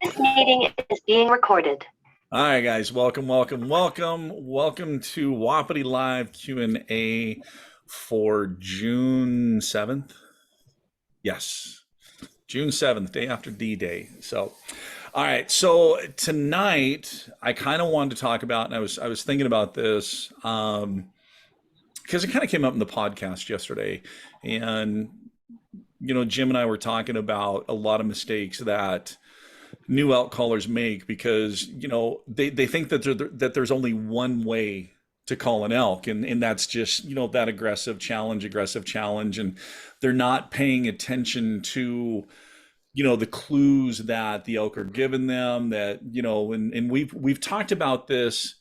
This meeting is being recorded. All right, guys, welcome to Wapiti Live Q&A for June 7th. Yes, June 7th, day after D-Day. So, all right, so tonight I kind of wanted to talk about, and I was thinking about this because it kind of came up in the podcast yesterday, and Jim and I were talking about a lot of mistakes that new elk callers make because they think that there's only one way to call an elk, and that's just that aggressive challenge, and they're not paying attention to the clues that the elk are giving them, that and we've talked about this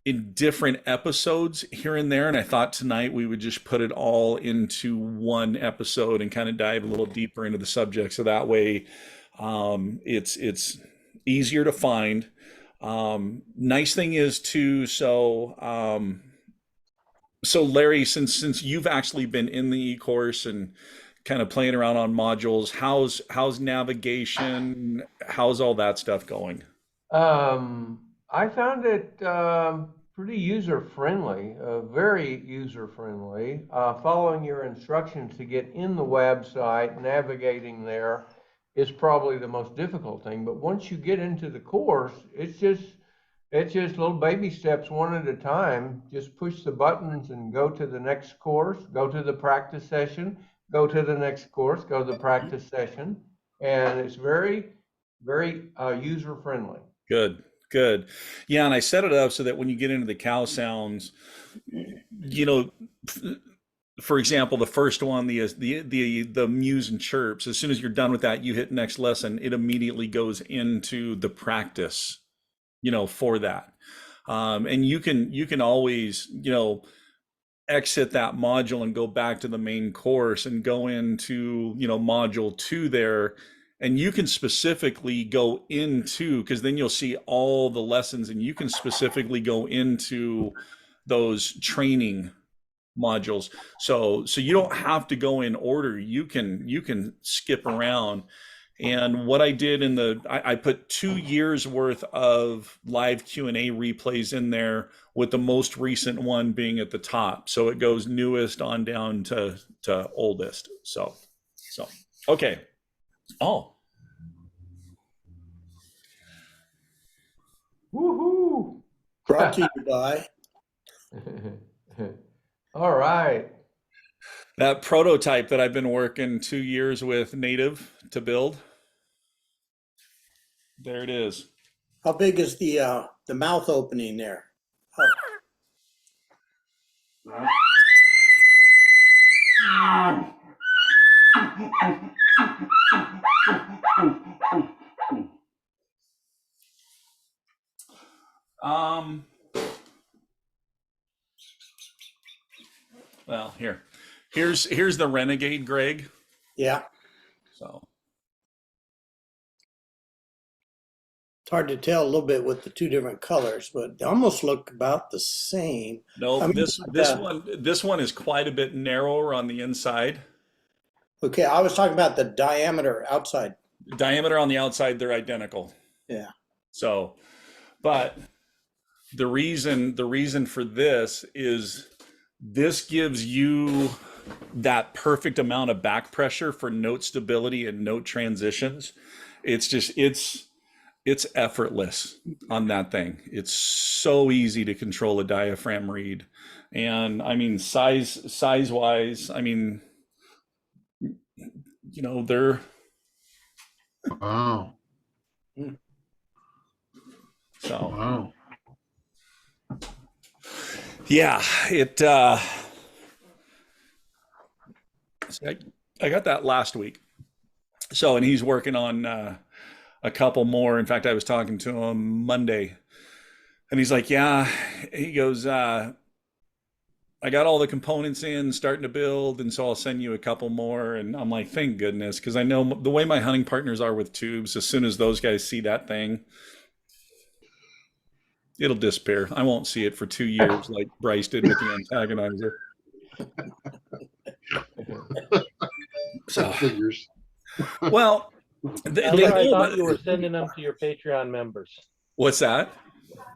in different episodes here and there, and I thought tonight we would just put it all into one episode and kind of dive a little deeper into the subject, so that way it's easier to find. Nice thing is too, so Larry, since you've actually been in the e-course and kind of playing around on modules, how's navigation, how's all that stuff going? I found it pretty user-friendly, very user-friendly. Following your instructions to get in the website, navigating there is probably the most difficult thing. But once you get into the course, it's just little baby steps, one at a time. Just push the buttons and go to the next course, go to the practice session, go to the next course, go to the practice session. And it's very, very user-friendly. Good. Yeah, and I set it up so that when you get into the cow sounds, for example, the first one, the mews and chirps, as soon as you're done with that, you hit next lesson, it immediately goes into the practice, for that. And you can always, exit that module and go back to the main course and go into, module 2 there. And you can specifically go into, because then you'll see all the lessons, and you can specifically go into those training modules. So you don't have to go in order. You can skip around. And what I did I put 2 years worth of live Q&A replays in there, with the most recent one being at the top. So it goes newest on down to oldest. So okay. Oh. Woohoo! Brought to you by. All right. That prototype that I've been working 2 years with Native to build. There it is. How big is the mouth opening there? Well, here's the Renegade, Greg. Yeah. So it's hard to tell a little bit with the two different colors, but they almost look about the same. No, this one is quite a bit narrower on the inside. Okay, I was talking about the diameter outside. Diameter on the outside, they're identical. Yeah. So, but the reason for this is this gives you that perfect amount of back pressure for note stability and note transitions. It's effortless on that thing. It's so easy to control a diaphragm reed. And I mean, size wise, I mean, they're wow. So wow. Yeah, I got that last week. So, and he's working on a couple more. In fact, I was talking to him Monday, and he's like, yeah, he goes, I got all the components in, starting to build, and so I'll send you a couple more. And I'm like, thank goodness, because I know the way my hunting partners are with tubes, as soon as those guys see that thing, it'll disappear. I won't see it for 2 years like Bryce did with the antagonizer. So, Figures. Well, they Here I know thought about, you were sending them to your Patreon members. what's that?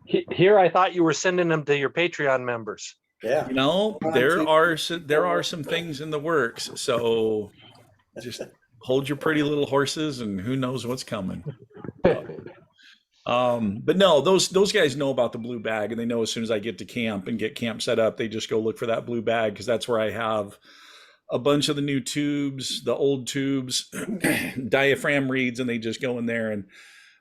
Here I thought you were sending them to your Patreon members. Yeah. You know, there are some things in the works. So just hold your pretty little horses, and who knows what's coming. But no, those guys know about the blue bag, and they know as soon as I get to camp and get camp set up, they just go look for that blue bag, because that's where I have a bunch of the new tubes, the old tubes, diaphragm reeds, and they just go in there. And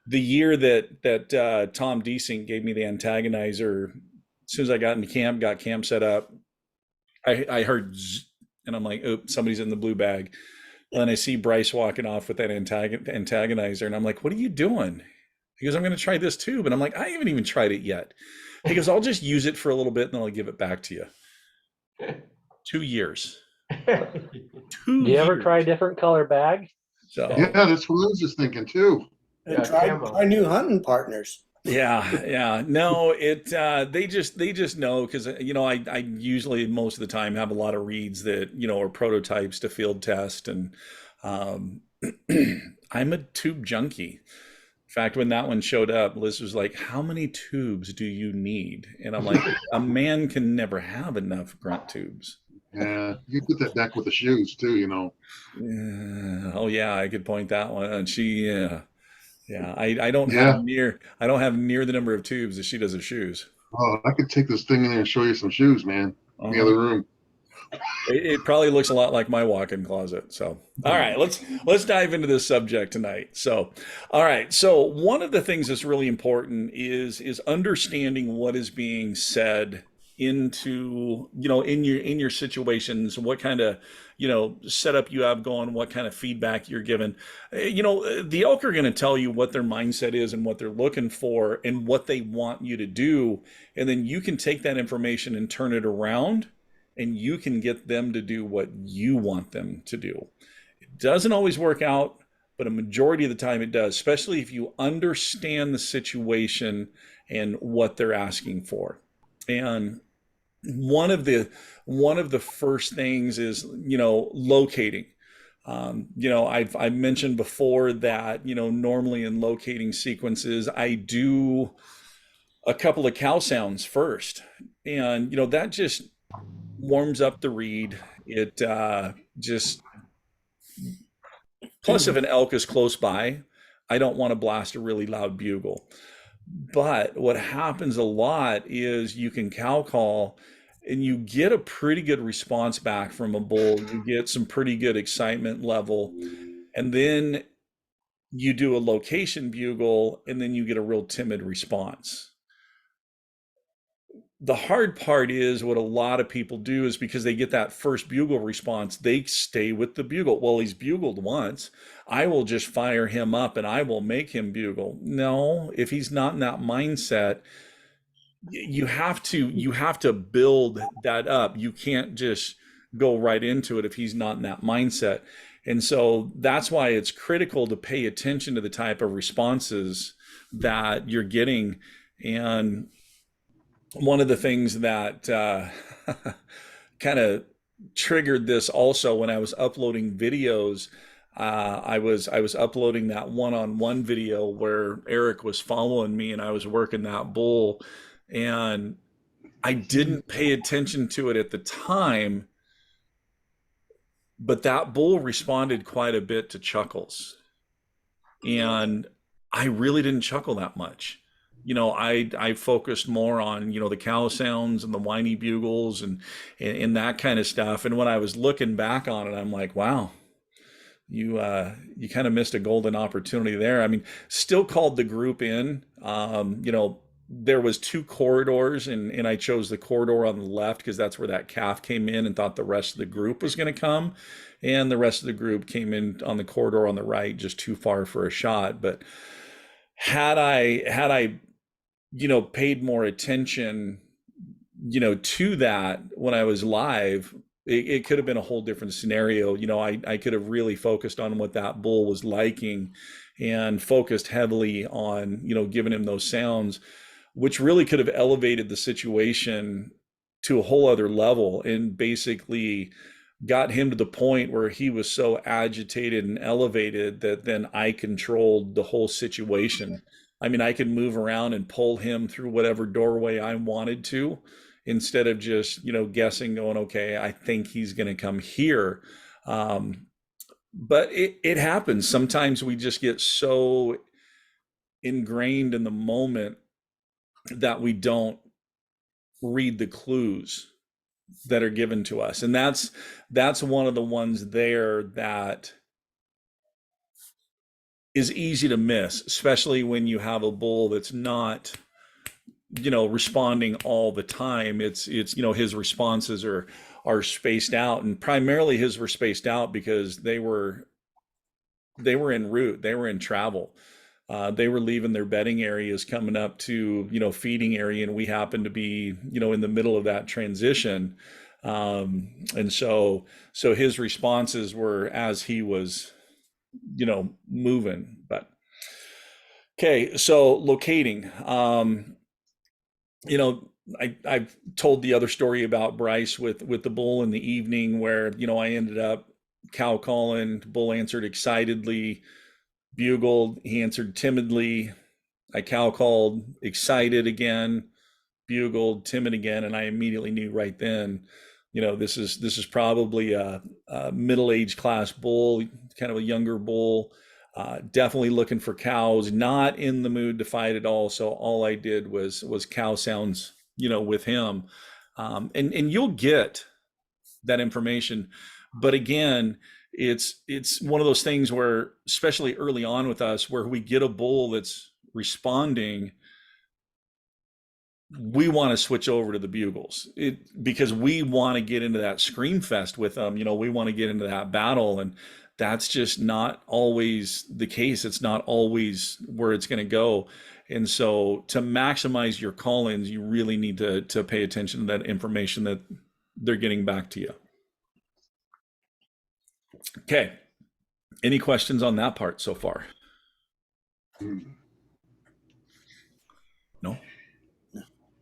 the year that Tom Deasing gave me the antagonizer, as soon as I got into camp, got camp set up, I heard zzz, and I'm like, oops, somebody's in the blue bag. And then I see Bryce walking off with that antagonizer, and I'm like, what are you doing? He goes, I'm going to try this tube. And I'm like, I haven't even tried it yet. He goes, I'll just use it for a little bit, and then I'll give it back to you. 2 years. 2 Do you ever years. try a different color bag? So Yeah, that's what I was just thinking too. And Yeah, try camo. new hunting partners. yeah. No, they just know, because I usually most of the time have a lot of reeds that are prototypes to field test, and I'm a tube junkie. In fact, when that one showed up, Liz was like, how many tubes do you need? And I'm like, a man can never have enough grunt tubes. Yeah, you put that back with the shoes too, Oh yeah, I could point that one. And I don't Yeah. have near the number of tubes that she does of shoes. Oh, I could take this thing in there and show you some shoes, man. In the Uh-huh. other room. It probably looks a lot like my walk-in closet. So, all right, let's dive into this subject tonight. So, all right. So, one of the things that's really important is understanding what is being said into, in your situations, what kind of, setup you have going, what kind of feedback you're given. The elk are going to tell you what their mindset is and what they're looking for and what they want you to do, and then you can take that information and turn it around, and you can get them to do what you want them to do. It doesn't always work out, but a majority of the time it does, especially if you understand the situation and what they're asking for. And one of the first things is, locating. I've mentioned before that, normally in locating sequences, I do a couple of cow sounds first. And, that just warms up the reed. It just, plus if an elk is close by, I don't want to blast a really loud bugle. But what happens a lot is you can cow call and you get a pretty good response back from a bull. You get some pretty good excitement level. And then you do a location bugle, and then you get a real timid response. The hard part is what a lot of people do is because they get that first bugle response, they stay with the bugle. Well, he's bugled once. I will just fire him up and I will make him bugle. No, if he's not in that mindset, you have to build that up. You can't just go right into it if he's not in that mindset. And so that's why it's critical to pay attention to the type of responses that you're getting. And one of the things that kind of triggered this also when I was uploading videos, I was uploading that one-on-one video where Eric was following me and I was working that bull, and I didn't pay attention to it at the time, but that bull responded quite a bit to chuckles, and I really didn't chuckle that much. I focused more on, the cow sounds and the whiny bugles and that kind of stuff. And when I was looking back on it, I'm like, wow, you kind of missed a golden opportunity there. I mean, still called the group in. There was 2 corridors, and I chose the corridor on the left because that's where that calf came in, and thought the rest of the group was going to come. And the rest of the group came in on the corridor on the right, just too far for a shot. But had I paid more attention, to that when I was live, it could have been a whole different scenario. I could have really focused on what that bull was liking and focused heavily on, giving him those sounds, which really could have elevated the situation to a whole other level and basically got him to the point where he was so agitated and elevated that then I controlled the whole situation. I mean, I could move around and pull him through whatever doorway I wanted to instead of just, guessing, going, okay, I think he's going to come here. But it happens. Sometimes we just get so ingrained in the moment that we don't read the clues that are given to us, and that's one of the ones there that is easy to miss, especially when you have a bull that's not responding all the time. It's his responses are spaced out, and primarily his were spaced out because they were en route, they were in travel. They were leaving their bedding areas, coming up to feeding area, and we happened to be in the middle of that transition. And so his responses were as he was moving. But okay, so locating. I've told the other story about Bryce with the bull in the evening, where I ended up cow calling. Bull answered excitedly, bugled. He answered timidly. I cow called, excited again, bugled, timid again, and I immediately knew right then, this is probably a middle-aged class bull, kind of a younger bull, definitely looking for cows, not in the mood to fight at all. So all I did was cow sounds, with him, and you'll get that information. But again, it's one of those things where, especially early on with us, where we get a bull that's responding, we want to switch over to the bugles because we want to get into that scream fest with them. We want to get into that battle, and that's just not always the case. It's not always where it's going to go. And so to maximize your call-ins, you really need to pay attention to that information that they're getting back to you. Okay. Any questions on that part so far? No?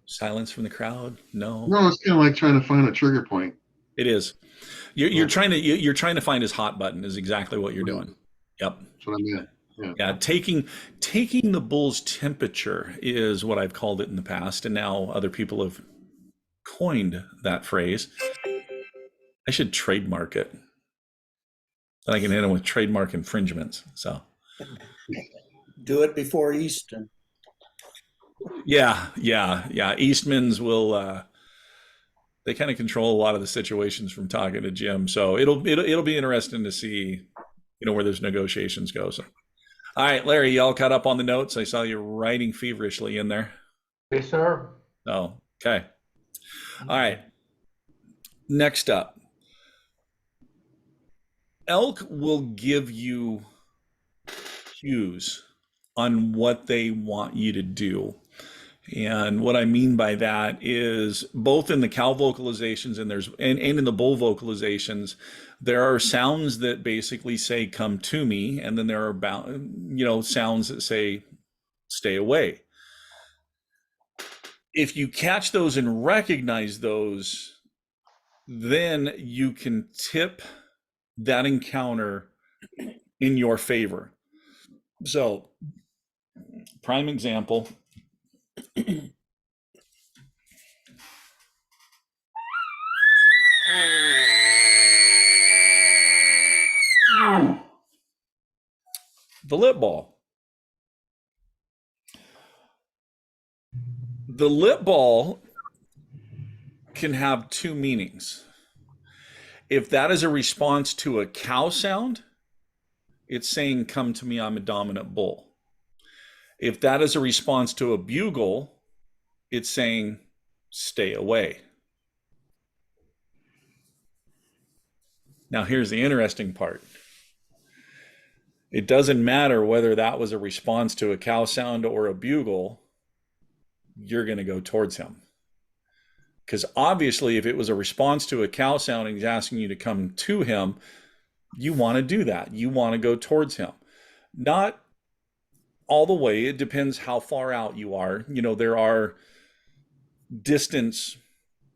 Silence from the crowd? No. No, it's kind of like trying to find a trigger point. It is. You're trying to find his hot button is exactly what you're doing. Yep. That's what I meant. Yeah. Taking the bull's temperature is what I've called it in the past, and now other people have coined that phrase. I should trademark it. Then I can hit him with trademark infringements. So Do it before Easton. yeah. Eastman's will they kind of control a lot of the situations from talking to Jim. So it'll be interesting to see, where those negotiations go. So all right, Larry, you all caught up on the notes? I saw you writing feverishly in there. Yes, sir. Oh, okay. All right. Next up. Elk will give you cues on what they want you to do. And what I mean by that is both in the cow vocalizations and in the bull vocalizations, there are sounds that basically say, come to me. And then there are, sounds that say, stay away. If you catch those and recognize those, then you can tip that encounter in your favor. So, prime example. The lip ball. The lip ball can have two meanings. If that is a response to a cow sound, it's saying, come to me, I'm a dominant bull. If that is a response to a bugle, it's saying, stay away. Now, here's the interesting part. It doesn't matter whether that was a response to a cow sound or a bugle, you're going to go towards him. Because obviously, if it was a response to a cow sound and he's asking you to come to him, you want to do that. You want to go towards him. Not all the way. It depends how far out you are. There are distance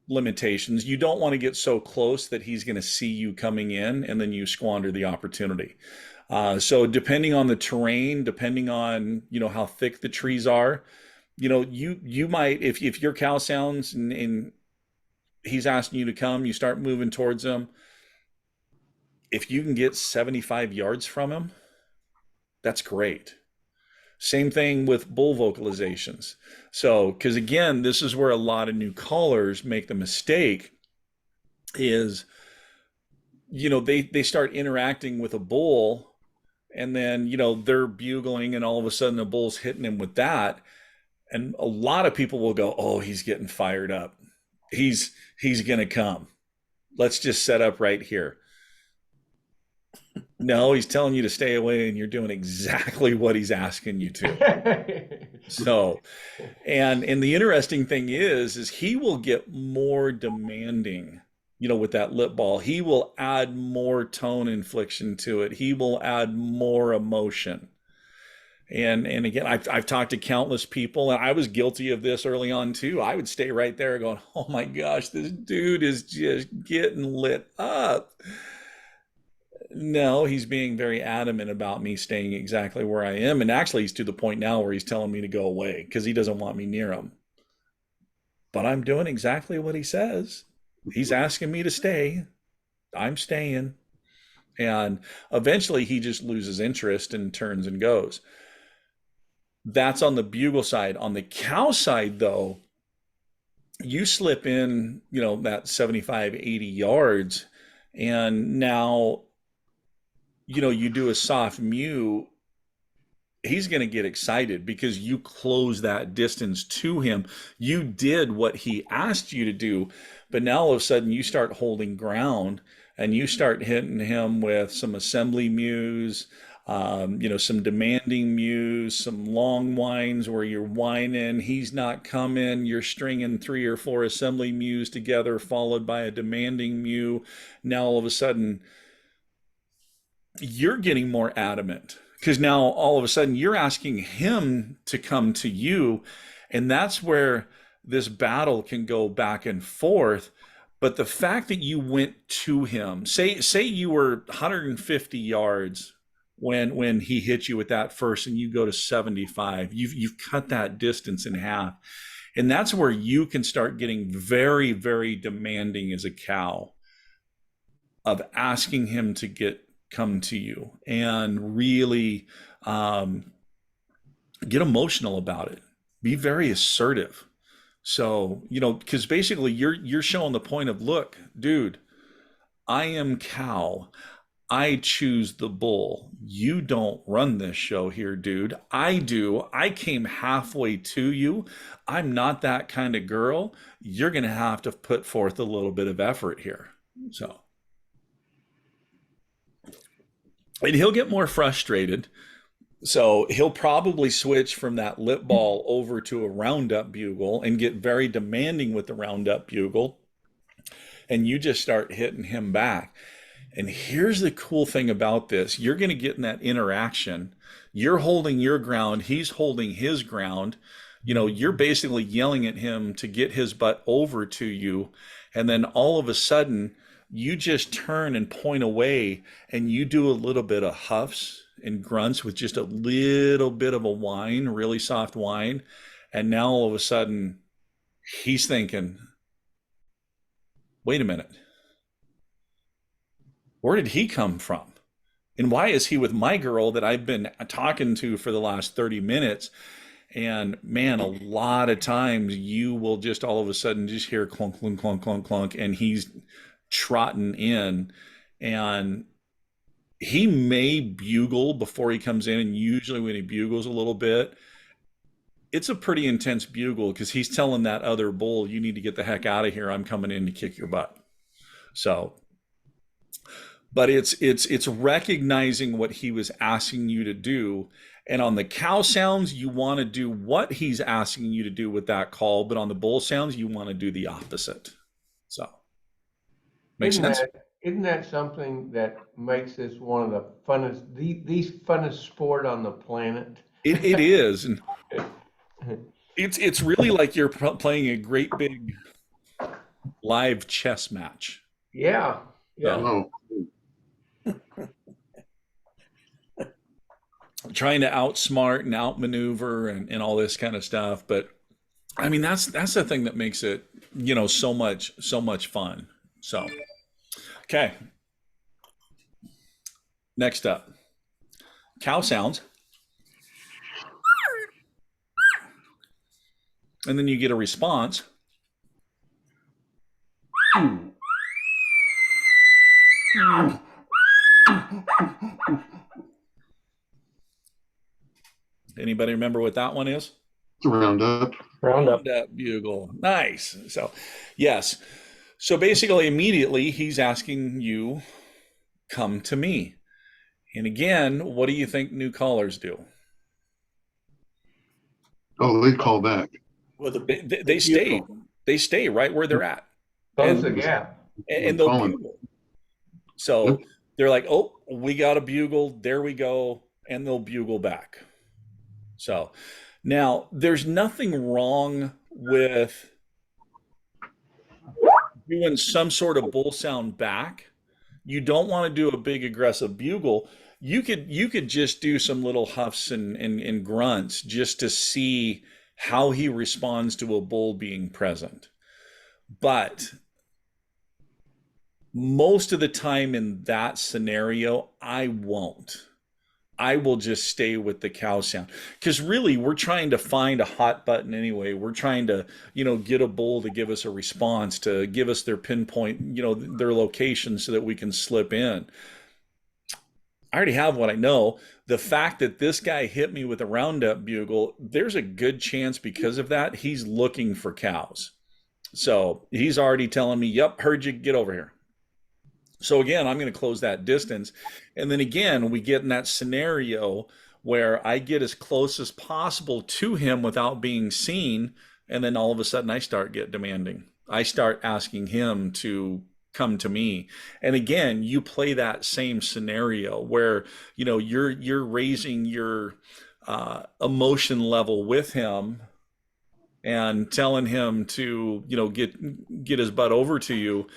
limitations. You don't want to get so close that he's going to see you coming in and then you squander the opportunity. So depending on the terrain, depending on, how thick the trees are, you might, if your cow sounds and he's asking you to come, you start moving towards him. If you can get 75 yards from him, that's great. Same thing with bull vocalizations. So, because again, this is where a lot of new callers make the mistake is, they start interacting with a bull and then, they're bugling and all of a sudden the bull's hitting him with that. And a lot of people will go, oh, he's getting fired up. He's going to come. Let's just set up right here. No, he's telling you to stay away and you're doing exactly what he's asking you to. So, and the interesting thing is he will get more demanding, with that lip ball. He will add more tone inflection to it. He will add more emotion. And again, I've talked to countless people, and I was guilty of this early on too. I would stay right there going, oh my gosh, this dude is just getting lit up. No, he's being very adamant about me staying exactly where I am. And actually, he's to the point now where he's telling me to go away because he doesn't want me near him. But I'm doing exactly what he says. He's asking me to stay. I'm staying. And eventually, he just loses interest and turns and goes. That's on the bugle side. On the cow side, though, you slip in, that 75, 80 yards, and now you do a soft mew, he's going to get excited because you close that distance to him. You did what he asked you to do, but now all of a sudden you start holding ground and you start hitting him with some assembly mews, some demanding mews, some long whines where you're whining, he's not coming, you're stringing 3 or 4 assembly mews together, followed by a demanding mew. Now all of a sudden, you're getting more adamant because now all of a sudden you're asking him to come to you. And that's where this battle can go back and forth. But the fact that you went to him, say you were 150 yards when he hit you with that first and you go to 75, you've cut that distance in half. And that's where you can start getting very, very demanding as a cow of asking him to come to you and really get emotional about it. Be very assertive. So, because basically you're showing the point of, look, dude, I am cow. I choose the bull. You don't run this show here, dude. I do. I came halfway to you. I'm not that kind of girl. You're going to have to put forth a little bit of effort here. So, and he'll get more frustrated. So he'll probably switch from that lip ball over to a roundup bugle and get very demanding with the roundup bugle. And you just start hitting him back. And here's the cool thing about this. You're going to get in that interaction. You're holding your ground. He's holding his ground. You're basically yelling at him to get his butt over to you. And then all of a sudden, you just turn and point away and you do a little bit of huffs and grunts with just a little bit of a whine, really soft whine. And now all of a sudden, he's thinking, wait a minute. Where did he come from? And why is he with my girl that I've been talking to for the last 30 minutes? And man, a lot of times you will just all of a sudden just hear clunk, clunk, clunk, clunk, clunk, and he's trotting in. And he may bugle before he comes in. And usually when he bugles a little bit, it's a pretty intense bugle because he's telling that other bull, you need to get the heck out of here. I'm coming in to kick your butt. So, but it's recognizing what he was asking you to do. And on the cow sounds, you want to do what he's asking you to do with that call. But on the bull sounds, you want to do the opposite. So, makes sense? Isn't that something that makes this one of the funnest, the funnest sport on the planet? It is. And it's really like you're playing a great big live chess match. Yeah. Yeah. Oh, Trying to outsmart and outmaneuver and all this kind of stuff. But I mean, that's the thing that makes it, so much fun. So, okay. Next up, cow sounds. And then you get a response. Anybody remember what that one is? it's a roundup. Roundup. That bugle. Nice. So, yes. So basically, immediately, he's asking you, come to me. And again, what do you think new callers do? Oh, they call back. With a They stay. They stay right where they're at. Close And- the gap. And they'll Calling. bugle. So Yep. they're like, oh, we got a bugle. There we go. And they'll bugle back. So now there's nothing wrong with doing some sort of bull sound back. You don't want to do a big aggressive bugle. You could just do some little huffs and grunts just to see how he responds to a bull being present. But most of the time in that scenario, I won't. I will just stay with the cow sound, because really we're trying to find a hot button anyway. We're trying to, get a bull to give us a response, to give us their pinpoint, their location so that we can slip in. I already have what I know. The fact that this guy hit me with a roundup bugle, there's a good chance because of that, he's looking for cows. So he's already telling me, yep, heard you, get over here. So again, I'm going to close that distance. And then again, we get in that scenario where I get as close as possible to him without being seen. And then all of a sudden I start get demanding. I start asking him to come to me. And again, you play that same scenario where, you're raising your emotion level with him and telling him to, get his butt over to you.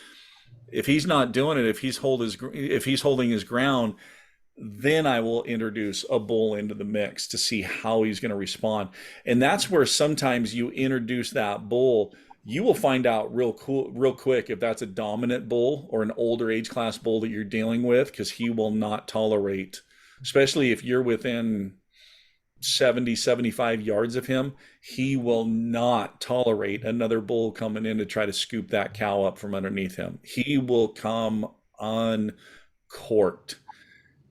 If he's not doing it, if he's holding his ground, then I will introduce a bull into the mix to see how he's going to respond. And that's where sometimes you introduce that bull, you will find out real quick if that's a dominant bull or an older age class bull that you're dealing with, because he will not tolerate, especially if you're within 70, 75 yards of him, he will not tolerate another bull coming in to try to scoop that cow up from underneath him. He will come uncorked.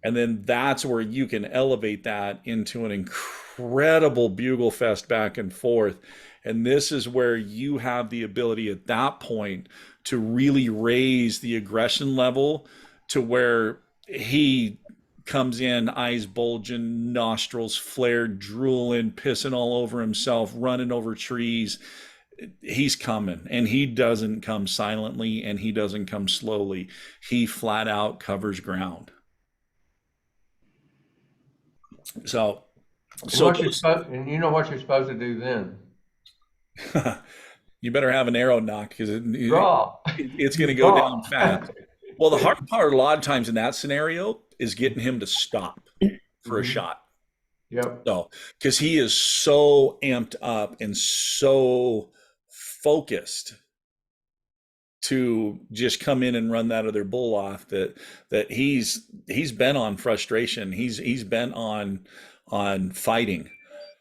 And then that's where you can elevate that into an incredible bugle fest back and forth. And this is where you have the ability at that point to really raise the aggression level to where he comes in, eyes bulging, nostrils flared, drooling, pissing all over himself, running over trees. He's coming, and he doesn't come silently, and he doesn't come slowly. He flat out covers ground. So And you know what you're supposed to do then? you better have an arrow knock, because Draw. it's going to go down fast. Well, the hard part a lot of times in that scenario is getting him to stop for a shot. Yep. So, because he is so amped up and so focused to just come in and run that other bull off that he's bent on frustration. He's bent on fighting.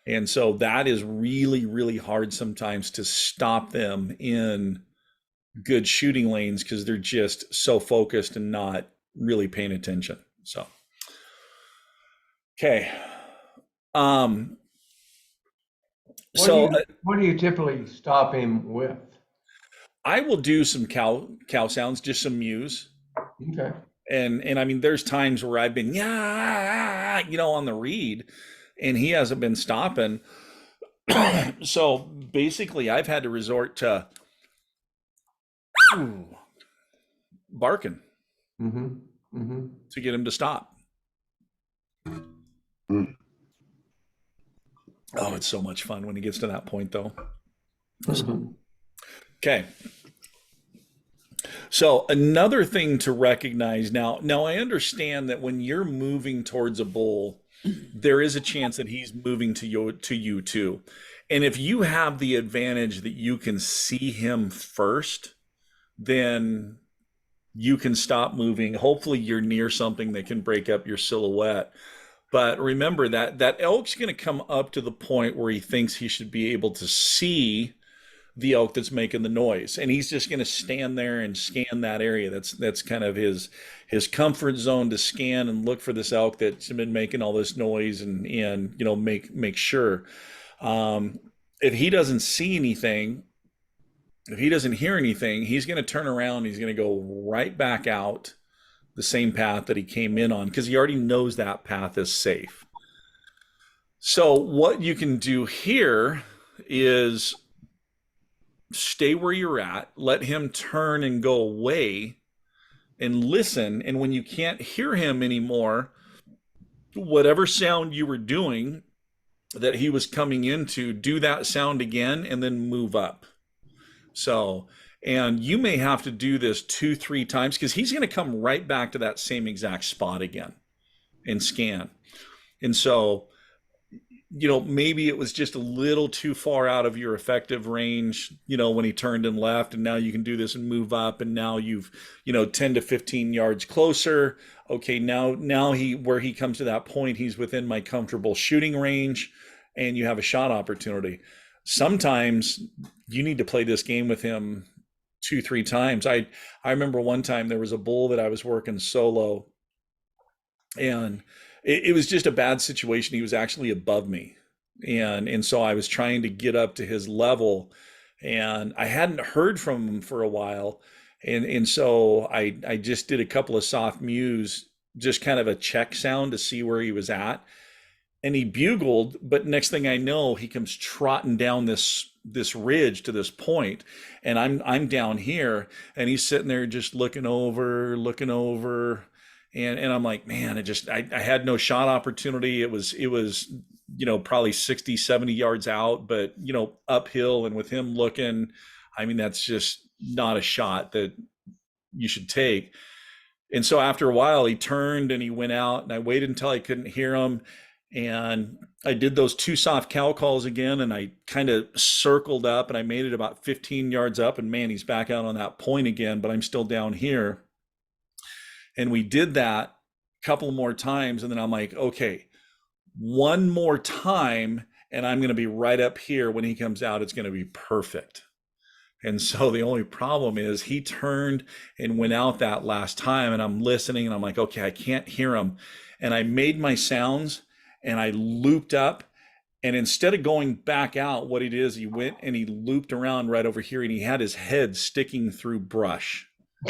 And so that is really, really hard sometimes to stop them in good shooting lanes, because they're just so focused and not really paying attention. So, okay. What do you typically stop him with? I will do some cow sounds, just some mews. Okay. And I mean, there's times where I've been, on the reed, and he hasn't been stopping. So basically I've had to resort to barking to get him to stop. Mm. Oh, it's so much fun when he gets to that point, though. Mhm. Okay. So another thing to recognize now I understand that when you're moving towards a bull, there is a chance that he's moving to you too. And if you have the advantage that you can see him first, then you can stop moving. Hopefully you're near something that can break up your silhouette. But remember that elk's going to come up to the point where he thinks he should be able to see the elk that's making the noise, and he's just going to stand there and scan that area. That's kind of his comfort zone, to scan and look for this elk that's been making all this noise, and make sure. If he doesn't see anything, if he doesn't hear anything, he's going to turn around. He's going to go right back out the same path that he came in on, because he already knows that path is safe. So what you can do here is stay where you're at, let him turn and go away, and listen. And when you can't hear him anymore, whatever sound you were doing that he was coming into, do that sound again and then move up. So, and you may have to do this 2-3 times, because he's going to come right back to that same exact spot again and scan. And so, maybe it was just a little too far out of your effective range, when he turned and left, and now you can do this and move up, and now you've, 10 to 15 yards closer. Okay, now where he comes to that point, he's within my comfortable shooting range, and you have a shot opportunity. Sometimes you need to play this game with him 2-3 times. I remember one time there was a bull that I was working solo, and it was just a bad situation. He was actually above me. And so I was trying to get up to his level, and I hadn't heard from him for a while. And so I just did a couple of soft mews, just kind of a check sound to see where he was at. And he bugled, but next thing I know, he comes trotting down this ridge to this point, and I'm down here, and he's sitting there just looking over. And I'm like, man, I had no shot opportunity. It was, probably 60, 70 yards out, but, uphill. And with him looking, I mean, that's just not a shot that you should take. And so after a while, he turned and he went out, and I waited until I couldn't hear him. And I did those 2 soft cow calls again, and I kind of circled up, and I made it about 15 yards up, and man, he's back out on that point again, but I'm still down here. And we did that a couple more times, and then I'm like, okay, one more time, and I'm going to be right up here. When he comes out, it's going to be perfect. And so the only problem is he turned and went out that last time, and I'm listening, and I'm like, okay, I can't hear him. And I made my sounds, and I looped up, and instead of going back out, what it is, he went and he looped around right over here, and he had his head sticking through brush.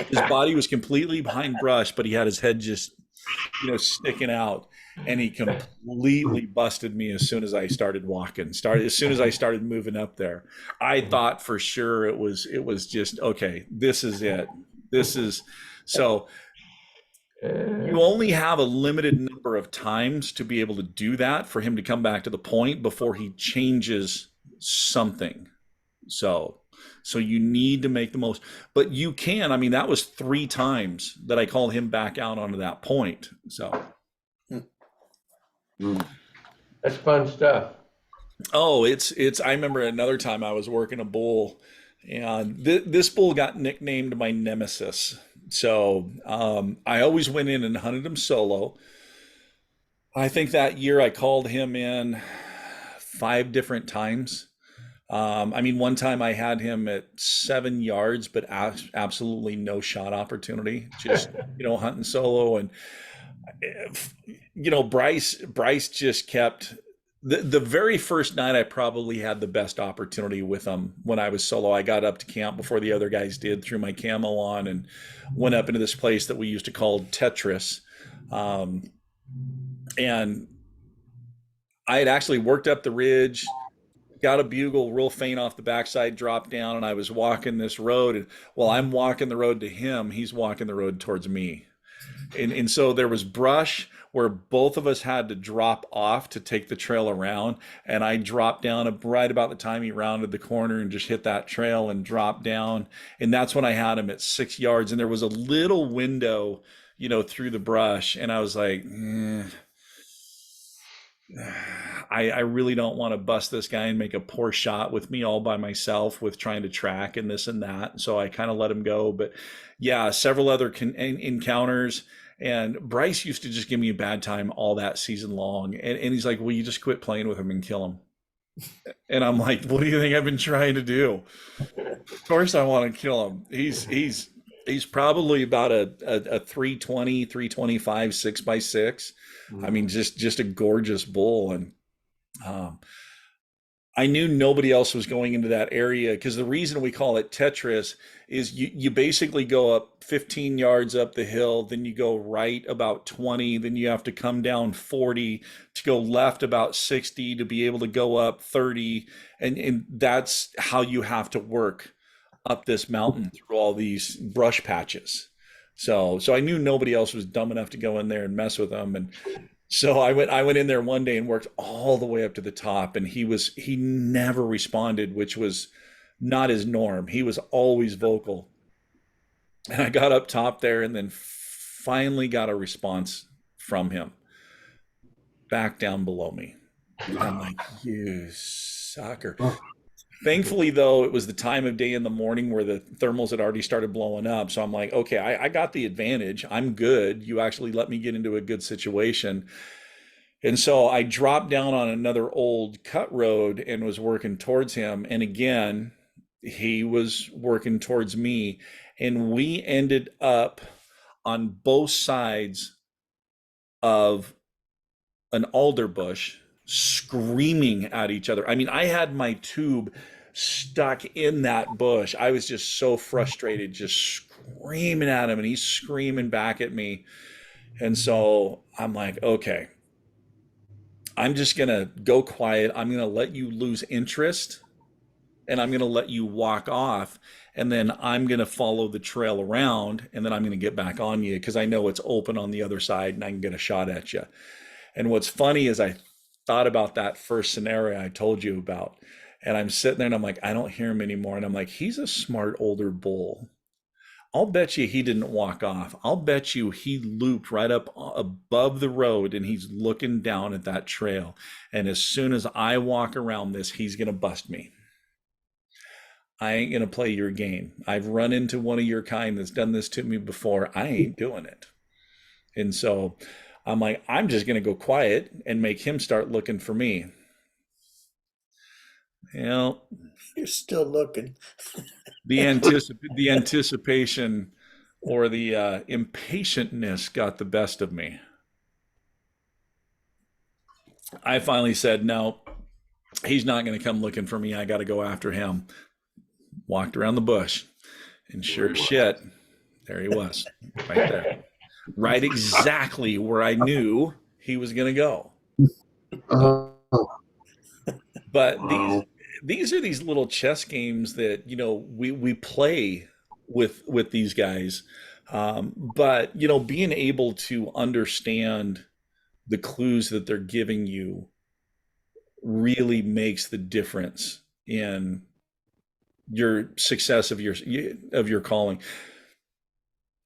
His body was completely behind brush, but he had his head just, sticking out, and he completely busted me as soon as I started walking. As soon as I started moving up there, I thought for sure it was just, okay, this is it. So you only have a limited number of times to be able to do that for him to come back to the point before he changes something. So you need to make the most, but you can. I mean, that was 3 times that I called him back out onto that point. So That's fun stuff. oh, it's. I remember another time I was working a bull, and this bull got nicknamed my nemesis. So I always went in and hunted him solo. I think that year I called him in 5 different times. I mean, one time I had him at 7 yards, but absolutely no shot opportunity. Just hunting solo, and Bryce just kept. The very first night, I probably had the best opportunity with him when I was solo. I got up to camp before the other guys did, threw my camo on, and went up into this place that we used to call Tetris. And I had actually worked up the ridge, got a bugle real faint off the backside, dropped down, and I was walking this road. And while I'm walking the road to him, he's walking the road towards me. And so there was brush where both of us had to drop off to take the trail around. And I dropped down right about the time he rounded the corner and just hit that trail and dropped down. And that's when I had him at 6 yards. And there was a little window, through the brush. And I was like, I really don't want to bust this guy and make a poor shot with me all by myself with trying to track and this and that. So I kind of let him go. But yeah, several other encounters. And Bryce used to just give me a bad time all that season long. And he's like, well, you just quit playing with him and kill him. And I'm like, what do you think I've been trying to do? Of course I want to kill him. He's probably about a 320, 325, 6x6. I mean, just a gorgeous bull. And I knew nobody else was going into that area because the reason we call it Tetris is you basically go up 15 yards up the hill, then you go right about 20, then you have to come down 40 to go left about 60 to be able to go up 30. And that's how you have to work up this mountain through all these brush patches. So I knew nobody else was dumb enough to go in there and mess with them. And so I went in there one day and worked all the way up to the top, and he never responded, which was not his norm. He was always vocal. And I got up top there and then finally got a response from him back down below me. And I'm like, you sucker. Thankfully, though, it was the time of day in the morning where the thermals had already started blowing up. So I'm like, okay, I got the advantage. I'm good. You actually let me get into a good situation. And so I dropped down on another old cut road and was working towards him. And again, he was working towards me. And we ended up on both sides of an alder bush screaming at each other. I mean, I had my tube stuck in that bush. I was just so frustrated, just screaming at him, and he's screaming back at me. And so I'm like, okay, I'm just going to go quiet. I'm going to let you lose interest, and I'm going to let you walk off. And then I'm going to follow the trail around, and then I'm going to get back on you because I know it's open on the other side and I can get a shot at you. And what's funny is I thought about that first scenario I told you about, and I'm sitting there and I'm like, I don't hear him anymore. And I'm like, he's a smart older bull. I'll bet you he didn't walk off. I'll bet you he looped right up above the road and he's looking down at that trail. And as soon as I walk around this, he's going to bust me. I ain't going to play your game. I've run into one of your kind that's done this to me before. I ain't doing it. And so I'm like, I'm just going to go quiet and make him start looking for me. You're still looking. The anticipation or the impatientness got the best of me. I finally said, no, he's not going to come looking for me. I got to go after him. Walked around the bush, and sure as shit, there he was, right there. Right exactly where I knew he was going to go. But these are these little chess games that, we play with these guys. But, being able to understand the clues that they're giving you really makes the difference in your success of your calling.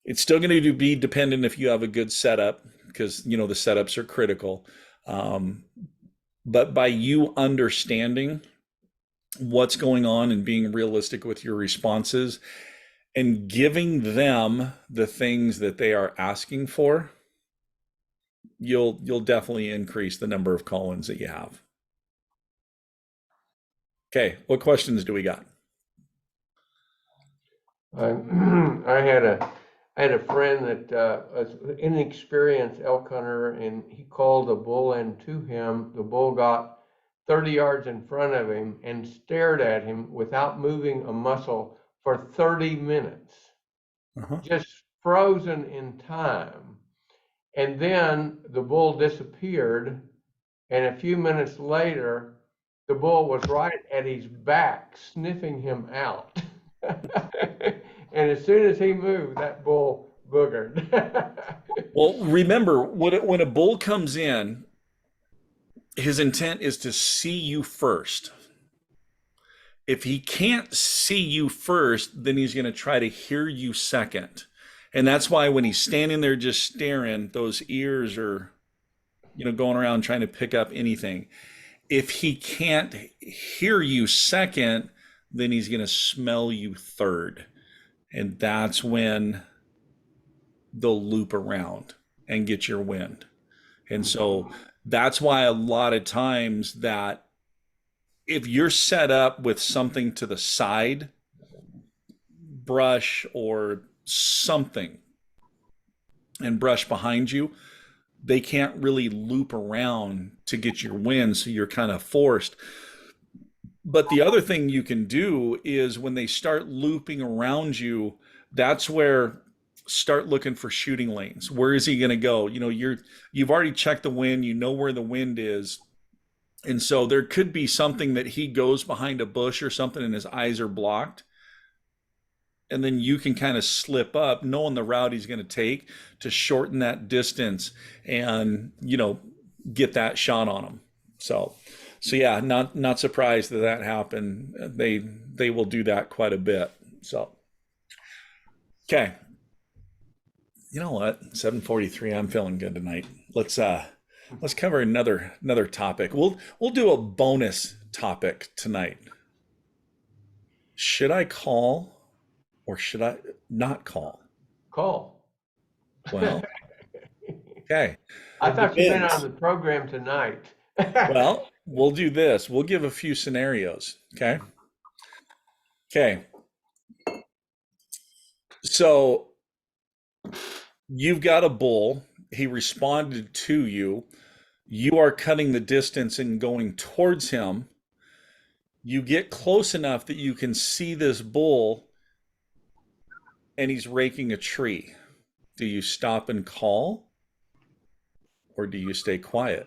It's still going to be dependent if you have a good setup, because the setups are critical. But by you understanding what's going on and being realistic with your responses and giving them the things that they are asking for, you'll definitely increase the number of call-ins that you have. Okay, what questions do we got? I had a friend that was an inexperienced elk hunter, and he called a bull in to him. The bull got 30 yards in front of him and stared at him without moving a muscle for 30 minutes, just frozen in time. And then the bull disappeared, and a few minutes later, the bull was right at his back, sniffing him out. And as soon as he moved, that bull boogered. Well, remember, when a bull comes in, his intent is to see you first. If he can't see you first, then he's going to try to hear you second. And that's why when he's standing there just staring, those ears are, going around trying to pick up anything. If he can't hear you second, then he's going to smell you third. And that's when they'll loop around and get your wind. And so that's why a lot of times that if you're set up with something to the side, brush or something, and brush behind you, they can't really loop around to get your wind. So you're kind of forced. But the other thing you can do is when they start looping around you, that's where start looking for shooting lanes. Where is he going to go? You've already checked the wind, you know where the wind is. And so there could be something that he goes behind a bush or something and his eyes are blocked. And then you can kind of slip up knowing the route he's going to take to shorten that distance and, get that shot on him. So yeah, not surprised that happened. They will do that quite a bit. So, okay. You know what? 7:43. I'm feeling good tonight. Let's cover another topic. We'll do a bonus topic tonight. Should I call or should I not call? Call. Well, okay. I thought you meant depends. on the program tonight. Well, we'll do this. We'll give a few scenarios. Okay. Okay. So you've got a bull. He responded to you. You are cutting the distance and going towards him. You get close enough that you can see this bull and he's raking a tree. Do you stop and call or do you stay quiet?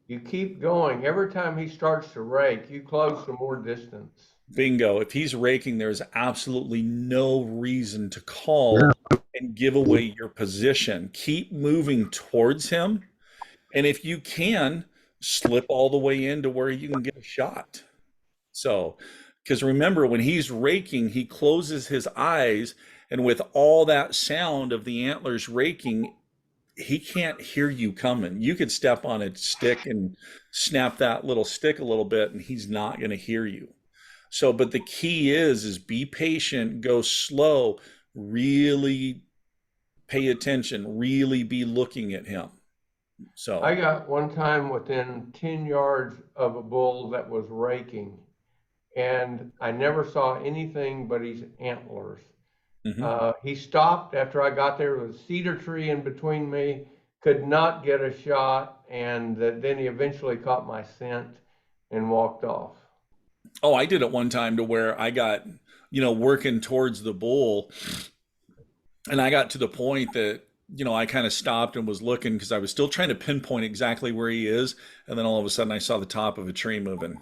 You keep going. Every time he starts to rake, you close some more distance. Bingo. If he's raking, there's absolutely no reason to call and give away your position. Keep moving towards him. And if you can, slip all the way into where you can get a shot. So, because remember, when he's raking, he closes his eyes, and with all that sound of the antlers raking, he can't hear you coming. You could step on a stick and snap that little stick a little bit, and he's not going to hear you. So, but the key is be patient, go slow, really pay attention, really be looking at him. So I got one time within 10 yards of a bull that was raking, and I never saw anything but his antlers. He stopped after I got there with a cedar tree in between me, could not get a shot, and then he eventually caught my scent and walked off. Oh, I did it one time to where I got, working towards the bull, and I got to the point that, I kind of stopped and was looking because I was still trying to pinpoint exactly where he is. And then all of a sudden I saw the top of a tree moving.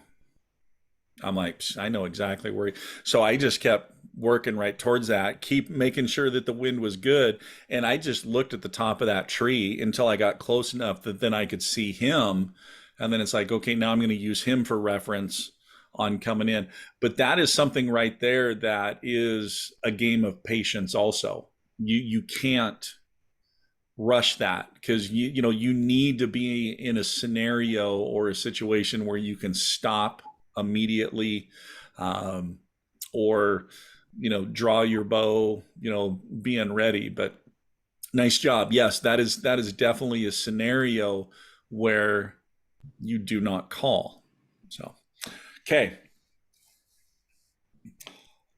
I'm like, I know exactly where so I just kept working right towards that, keep making sure that the wind was good. And I just looked at the top of that tree until I got close enough that then I could see him. And then it's like, okay, now I'm going to use him for reference on coming in. But that is something right there that is a game of patience also. You can't rush that because you need to be in a scenario or a situation where you can stop immediately, or draw your bow, being ready. But nice job. Yes, that is definitely a scenario where you do not call. So okay,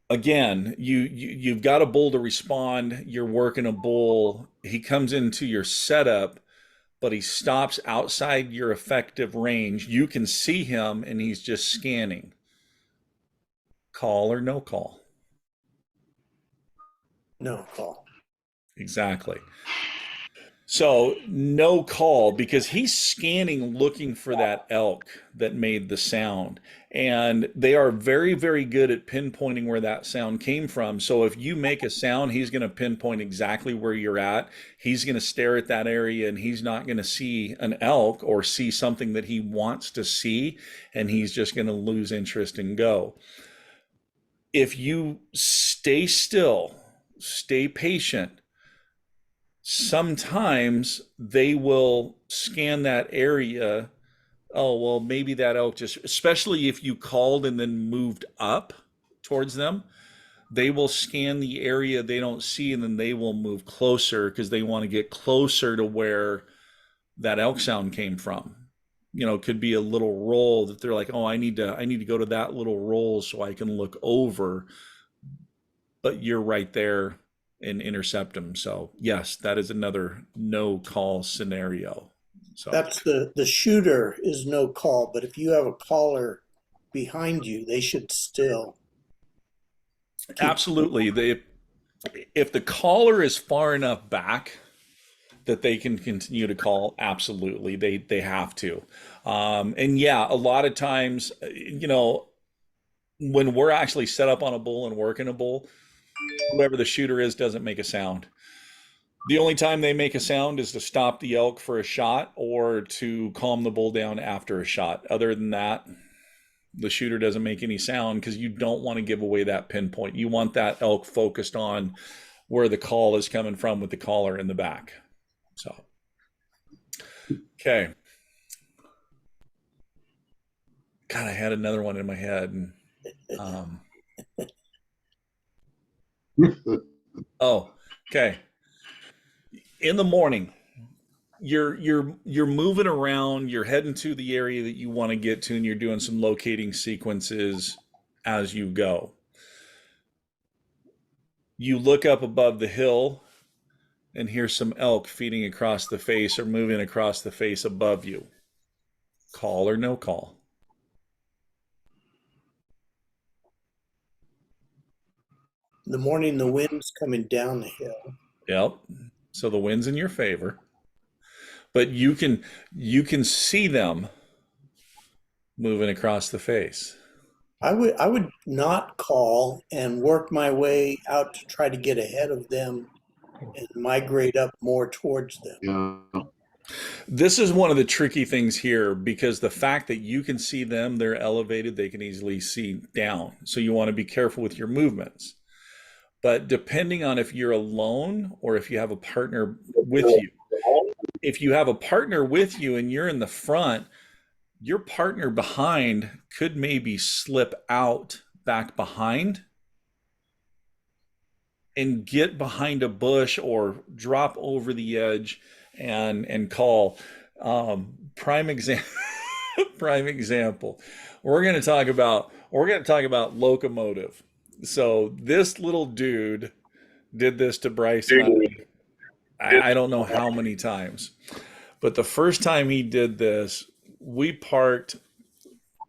again, you've got a bull to respond. You're working a bull. He comes into your setup, but he stops outside your effective range. You can see him and he's just scanning. Call or no call? No call. Exactly. So no call because he's scanning looking for that elk that made the sound. And they are very, very good at pinpointing where that sound came from. So if you make a sound, he's going to pinpoint exactly where you're at. He's going to stare at that area and he's not going to see an elk or see something that he wants to see. And he's just going to lose interest and go. If you stay still, stay patient, sometimes they will scan that area. Oh, well, maybe that elk just, especially if you called and then moved up towards them, they will scan the area they don't see and then they will move closer because they want to get closer to where that elk sound came from. You know, it could be a little roll that they're like, oh, I need to go to that little roll so I can look over, but you're right there and intercept them. So yes, that is another no call scenario. So That's the shooter is no call, but if you have a caller behind you, they should still keep. absolutely, if the caller is far enough back that they can continue to call, absolutely, they have to. And yeah, a lot of times, you know, when we're actually set up on a bull and working a bull, whoever the shooter is doesn't make a sound. The only time they make a sound is to stop the elk for a shot or to calm the bull down after a shot. Other than that, the shooter doesn't make any sound because you don't want to give away that pinpoint. You want that elk focused on where the call is coming from with the caller in the back. So, okay. God, I had another one in my head. And, oh, okay. In the morning, you're moving around, you're heading to the area that you want to get to, and you're doing some locating sequences as you go. You look up above the hill and hear some elk feeding across the face or moving across the face above you. Call or no call? In the morning, the wind's coming down the hill. Yep. So the wind's in your favor. But you can see them moving across the face. I would not call and work my way out to try to get ahead of them and migrate up more towards them. Yeah. This is one of the tricky things here because the fact that you can see them, they're elevated, they can easily see down. So you want to be careful with your movements. But depending on if you're alone or if you have a partner with you, if you have a partner with you and you're in the front, your partner behind could maybe slip out back behind and get behind a bush or drop over the edge and call. Prime example. Prime example. We're going to talk about locomotive. So this little dude did this to Bryce and I don't know how many times, but the first time he did this, we parked,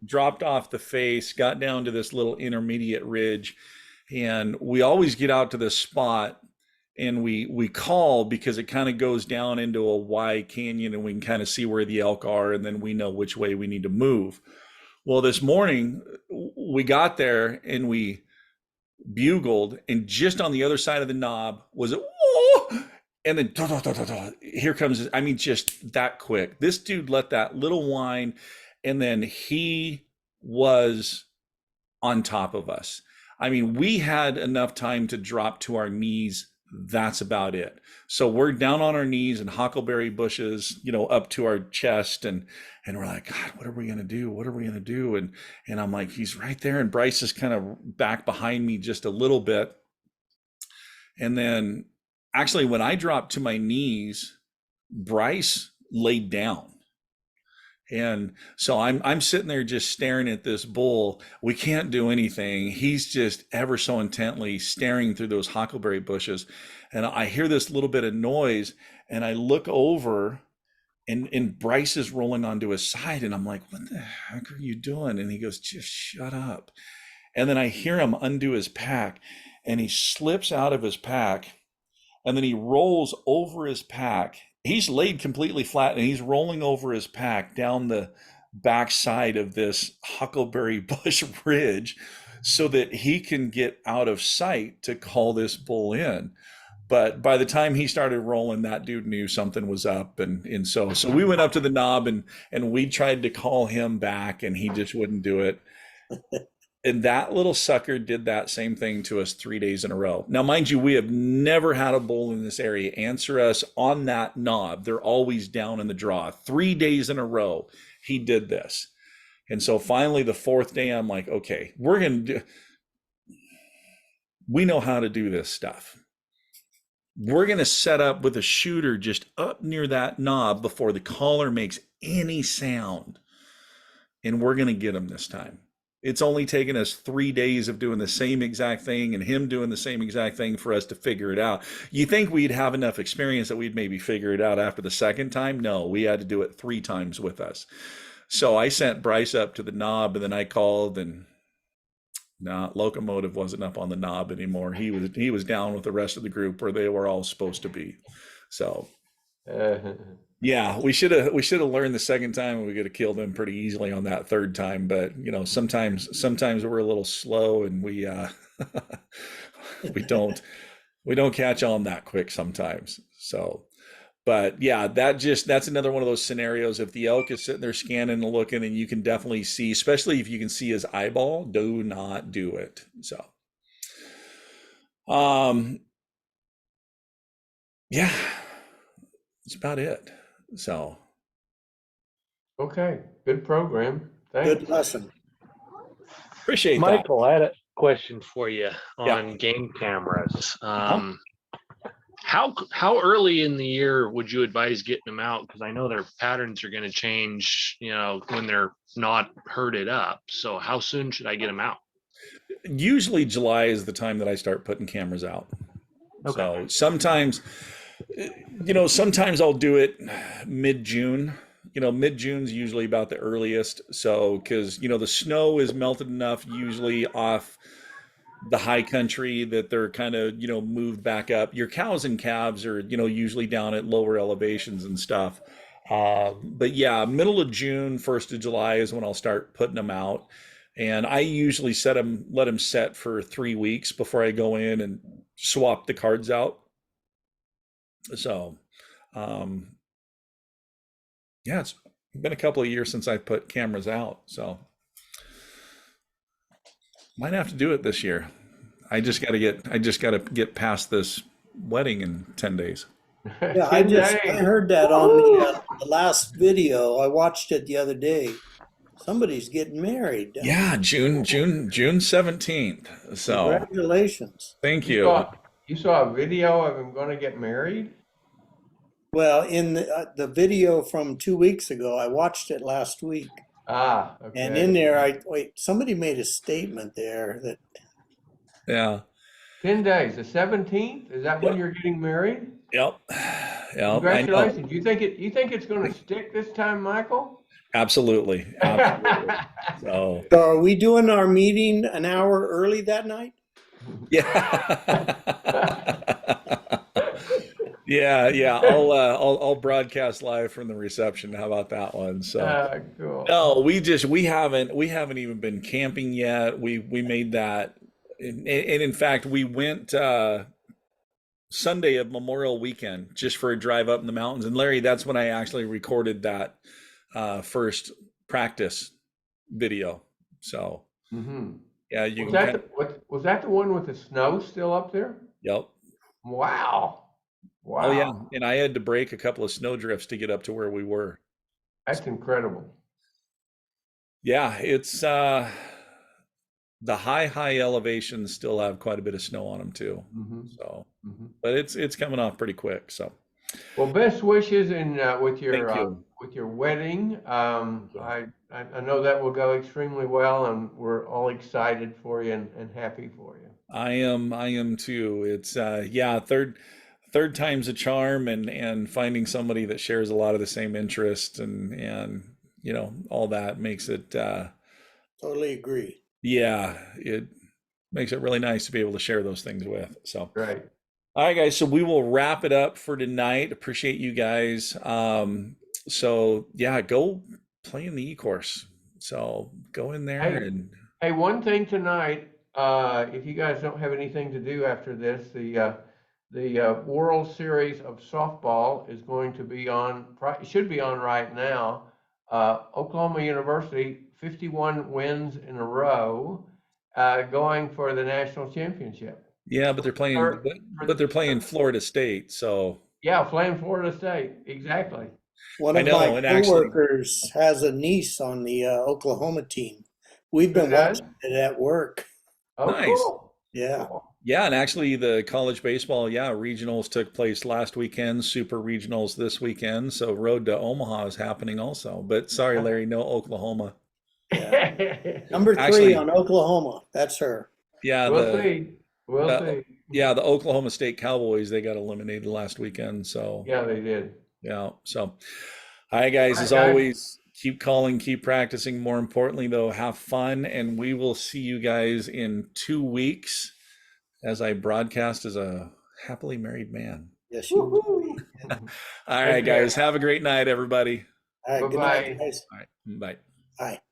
dropped off the face, got down to this little intermediate ridge, and we always get out to this spot and we call because it kind of goes down into a wide canyon and we can kind of see where the elk are and then we know which way we need to move. Well, this morning we got there and we bugled, and just on the other side of the knob was it, oh, and then here comes, I mean, just that quick. This dude let that little whine, and then he was on top of us. I mean, we had enough time to drop to our knees. That's about it. So we're down on our knees in huckleberry bushes, you know, up to our chest, and we're like, God, what are we gonna do? What are we gonna do? And I'm like, he's right there, and Bryce is kind of back behind me just a little bit. And then actually when I dropped to my knees, Bryce laid down. And so I'm sitting there just staring at this bull. We can't do anything. He's just ever so intently staring through those huckleberry bushes. And I hear this little bit of noise and I look over and Bryce is rolling onto his side. And I'm like, what the heck are you doing? And he goes, just shut up. And then I hear him undo his pack and he slips out of his pack and then he rolls over his pack he's laid completely flat and he's rolling over his pack down the backside of this huckleberry bush ridge so that he can get out of sight to call this bull in. But by the time he started rolling, that dude knew something was up, and so we went up to the knob and we tried to call him back, and he just wouldn't do it. And that little sucker did that same thing to us 3 days in a row. Now, mind you, we have never had a bull in this area answer us on that knob. They're always down in the draw. 3 days in a row, he did this. And so finally, the fourth day, I'm like, okay, we know how to do this stuff. We're going to set up with a shooter just up near that knob before the caller makes any sound. And we're going to get him this time. It's only taken us 3 days of doing the same exact thing and him doing the same exact thing for us to figure it out. You think we'd have enough experience that we'd maybe figure it out after the second time? No, we had to do it 3 times with us. So I sent Bryce up to the knob, and then I called, and Locomotive wasn't up on the knob anymore. He was down with the rest of the group where they were all supposed to be. So yeah, we should have learned the second time, and we could have killed him pretty easily on that third time. But sometimes we're a little slow, and we we don't catch on that quick sometimes. So, but yeah, that's another one of those scenarios. If the elk is sitting there scanning and looking, and you can definitely see, especially if you can see his eyeball, do not do it. So, yeah, that's about it. So, Okay, good program. Thanks. Good lesson. appreciate that. Michael, I had a question for you Yeah. on game cameras. How early in the year would you advise getting them out? Because I know their patterns are going to change, when they're not herded up. So how soon should I get them out? Usually July is the time that I start putting cameras out. Okay. So sometimes I'll do it mid-June. Mid-June's usually about the earliest. So, because, the snow is melted enough usually off the high country that they're kind of, moved back up. Your cows and calves are, usually down at lower elevations and stuff. But yeah, middle of June, 1st of July is when I'll start putting them out. And I usually let them set for 3 weeks before I go in and swap the cards out. So, yeah, it's been a couple of years since I put cameras out, so might have to do it this year. I just got to get past this wedding in 10 days. Yeah, I heard that on the last video. I watched it the other day. Somebody's getting married. Yeah, June 17th. So Congratulations. thank you. You saw a video of him going to get married? Well, in the video from 2 weeks ago, I watched it last week. Ah, okay. And in there, somebody made a statement there that. Yeah. 10 days, the 17th? Is that when you're getting married? Yep. Congratulations. You think it's going to stick this time, Michael? Absolutely. So Are we doing our meeting an hour early that night? yeah. Yeah. I'll broadcast live from the reception. How about that one? So cool. no, we haven't even been camping yet. We made that, and in fact, we went Sunday of Memorial Weekend just for a drive up in the mountains. And Larry, that's when I actually recorded that first practice video. So yeah, was that the one with the snow still up there? Yep. Wow. Oh yeah, and I had to break a couple of snow drifts to get up to where we were. That's incredible. Yeah, it's the high elevations still have quite a bit of snow on them too. So, but it's coming off pretty quick. So, well, best wishes with your wedding. I know that will go extremely well, and we're all excited for you and happy for you. I am too. It's third time's a charm, and finding somebody that shares a lot of the same interests and all that makes it Totally agree. Yeah, it makes it really nice to be able to share those things with. So Right. All right, guys. So we will wrap it up for tonight. Appreciate you guys. So yeah, go play in the e-course. So go in there Hey. and Hey, one thing tonight, if you guys don't have anything to do after this, the World Series of Softball is going to be on, should be on right now. Oklahoma University, 51 wins in a row, going for the national championship. yeah, but they're playing, but they're playing Florida State. So Yeah, playing Florida State, exactly. One I of know, my and actually, coworkers has a niece on the Oklahoma team. We've been Who does? watching it at work. Oh, Nice. cool. Yeah. Cool. yeah, and actually the college baseball, yeah, regionals took place last weekend, super regionals this weekend. So Road to Omaha is happening also. But sorry, Larry, no Oklahoma. Number 3 Actually, on Oklahoma. That's her. yeah, We'll see. We'll see. yeah, the Oklahoma State Cowboys, they got eliminated last weekend. So Yeah, they did. yeah. So all right, guys, All as right, guys. always, keep calling, keep practicing. More importantly, though, have fun, and we will see you guys in 2 weeks as I broadcast as a happily married man. Yes, you will. Woo-hoo. All right, guys, have a great night, everybody. All right. Good Bye-bye. night, guys. All right, bye. Bye.